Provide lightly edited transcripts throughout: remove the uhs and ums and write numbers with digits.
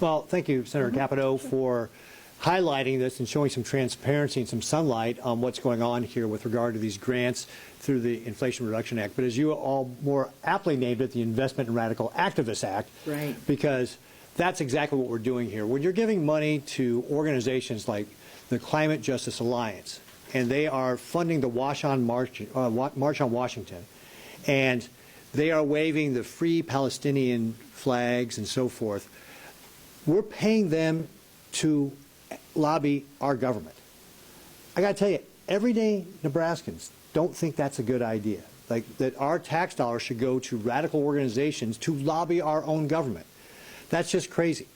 Well, thank you, Senator Capito, for highlighting this and showing some transparency and some sunlight on what's going on here with regard to these grants through the Inflation Reduction Act. But as you all more aptly named it, the Investment in Radical Activists Act, right? Because that's exactly what we're doing here. When you're giving money to organizations like the Climate Justice Alliance, and they are funding the March on Washington, and they are waving the Free Palestinian flags and so forth, we're paying them to lobby our government. I got to tell you, everyday Nebraskans don't think that's a good idea. Like that our tax dollars should go to radical organizations to lobby our own government. That's just crazy.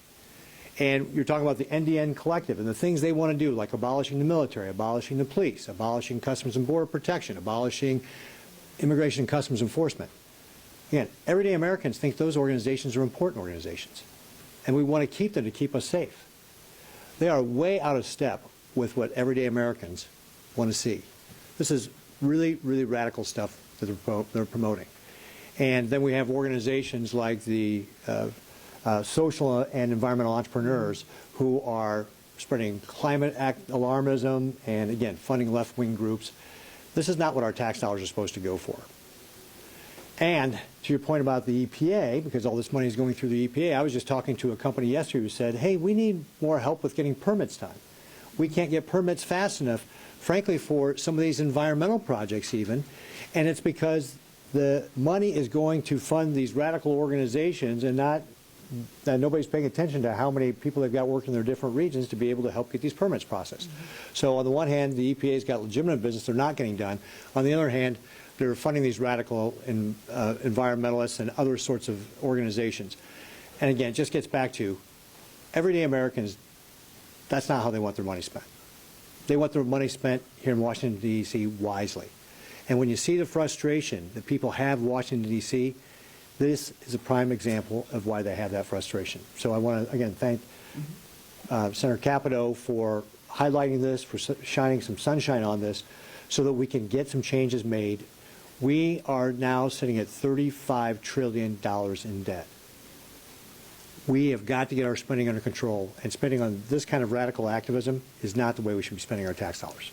And you're talking about the NDN Collective and the things they want to do, like abolishing the military, abolishing the police, abolishing Customs and Border Protection, abolishing Immigration and Customs Enforcement. Again, everyday Americans think those organizations are important organizations, and we want to keep them to keep us safe. They are way out of step with what everyday Americans want to see. This is really, really radical stuff that they're promoting. And then we have organizations like the social and environmental entrepreneurs who are spreading climate alarmism and, again, funding left-wing groups. This is not what our tax dollars are supposed to go for. And to your point about the EPA, because all this money is going through the EPA, I was just talking to a company yesterday who said, hey, we need more help with getting permits done. We can't get permits fast enough, frankly, for some of these environmental projects even, and it's because the money is going to fund these radical organizations and not nobody's paying attention to how many people they've got working in their different regions to be able to help get these permits processed. So on the one hand, the EPA's got legitimate business they're not getting done. On the other hand, they're funding these radical environmentalists and other sorts of organizations. And again, it just gets back to everyday Americans, that's not how they want their money spent. They want their money spent here in Washington, D.C. wisely. And when you see the frustration that people have in Washington, D.C., this is a prime example of why they have that frustration. So I want to, again, thank Senator Capito for highlighting this, for shining some sunshine on this, so that we can get some changes made. We are now sitting at $35 trillion in debt. We have got to get our spending under control, and spending on this kind of radical activism is not the way we should be spending our tax dollars.